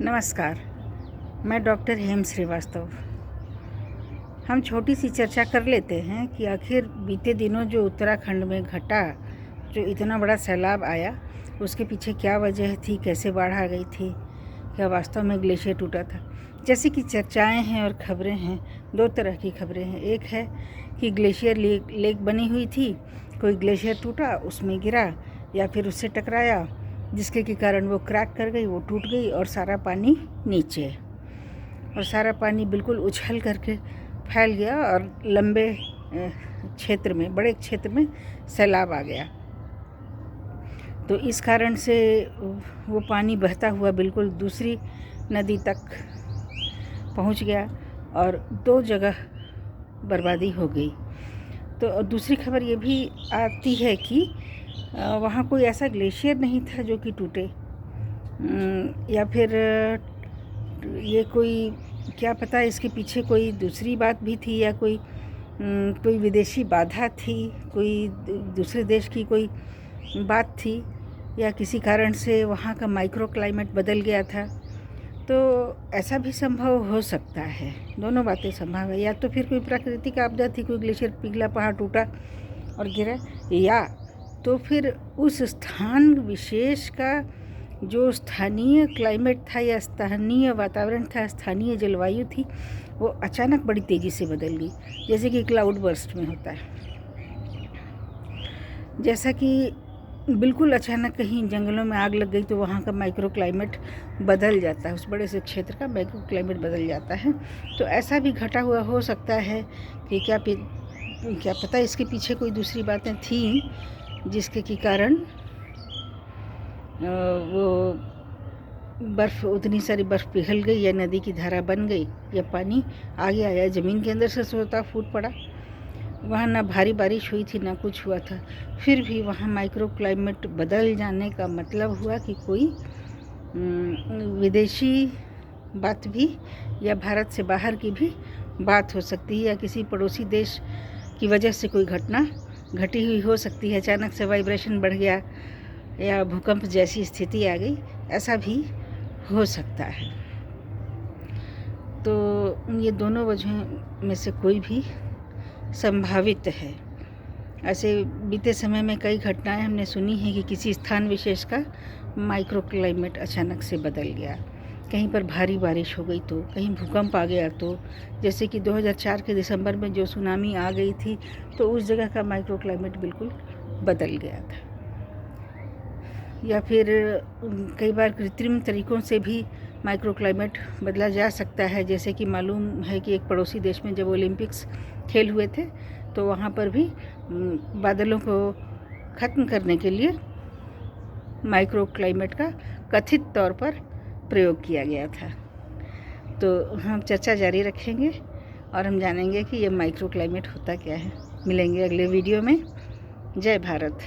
नमस्कार, मैं डॉक्टर हेम श्रीवास्तव। हम छोटी सी चर्चा कर लेते हैं कि आखिर बीते दिनों जो उत्तराखंड में घटा, जो इतना बड़ा सैलाब आया, उसके पीछे क्या वजह थी, कैसे बाढ़ आ गई थी, क्या वास्तव में ग्लेशियर टूटा था। जैसे कि चर्चाएं हैं और खबरें हैं, दो तरह की खबरें हैं। एक है कि ग्लेशियर लेक बनी हुई थी, कोई ग्लेशियर टूटा, उसमें गिरा या फिर उससे टकराया, जिसके के कारण वो क्रैक कर गई, वो टूट गई और सारा पानी नीचे, और सारा पानी बिल्कुल उछल करके फैल गया और लंबे क्षेत्र में, बड़े क्षेत्र में सैलाब आ गया। तो इस कारण से वो पानी बहता हुआ बिल्कुल दूसरी नदी तक पहुंच गया और दो जगह बर्बादी हो गई। तो दूसरी खबर ये भी आती है कि वहाँ कोई ऐसा ग्लेशियर नहीं था जो कि टूटे, या फिर ये कोई, क्या पता इसके पीछे कोई दूसरी बात भी थी, या कोई विदेशी बाधा थी, कोई दूसरे देश की कोई बात थी, या किसी कारण से वहाँ का माइक्रो क्लाइमेट बदल गया था। तो ऐसा भी संभव हो सकता है, दोनों बातें संभव है। या तो फिर कोई प्राकृतिक आपदा थी, कोई ग्लेशियर पिघला, पहाड़ टूटा और गिरा, या तो फिर उस स्थान विशेष का जो स्थानीय क्लाइमेट था या स्थानीय वातावरण था, स्थानीय जलवायु थी, वो अचानक बड़ी तेज़ी से बदल गई, जैसे कि क्लाउड बर्स्ट में होता है। जैसा कि बिल्कुल अचानक कहीं जंगलों में आग लग गई तो वहाँ का माइक्रो क्लाइमेट बदल जाता है, उस बड़े से क्षेत्र का माइक्रो क्लाइमेट बदल जाता है। तो ऐसा भी घटा हुआ हो सकता है कि क्या पता इसके पीछे कोई दूसरी बातें थी, जिसके के कारण वो बर्फ़, उतनी सारी बर्फ़ पिघल गई, या नदी की धारा बन गई, या पानी आगे आया, ज़मीन के अंदर से सोता फूट पड़ा। वहाँ ना भारी बारिश हुई थी, ना कुछ हुआ था, फिर भी वहाँ माइक्रो क्लाइमेट बदल जाने का मतलब हुआ कि कोई विदेशी बात भी, या भारत से बाहर की भी बात हो सकती है, या किसी पड़ोसी देश की वजह से कोई घटना घटी हुई हो सकती है। अचानक से वाइब्रेशन बढ़ गया या भूकंप जैसी स्थिति आ गई, ऐसा भी हो सकता है। तो ये दोनों वजहों में से कोई भी संभावित है। ऐसे बीते समय में कई घटनाएं हमने सुनी हैं कि किसी स्थान विशेष का माइक्रो क्लाइमेट अचानक से बदल गया, कहीं पर भारी बारिश हो गई तो, कहीं भूकंप आ गया तो, जैसे कि 2004 के दिसंबर में जो सुनामी आ गई थी, तो उस जगह का माइक्रो क्लाइमेट बिल्कुल बदल गया था। या फिर कई बार कृत्रिम तरीक़ों से भी माइक्रो क्लाइमेट बदला जा सकता है। जैसे कि मालूम है कि एक पड़ोसी देश में जब ओलंपिक्स खेल हुए थे, तो वहाँ पर भी बादलों को ख़त्म करने के लिए माइक्रो क्लाइमेट का कथित तौर पर प्रयोग किया गया था। तो हम चर्चा जारी रखेंगे और हम जानेंगे कि ये माइक्रो क्लाइमेट होता क्या है। मिलेंगे अगले वीडियो में। जय भारत।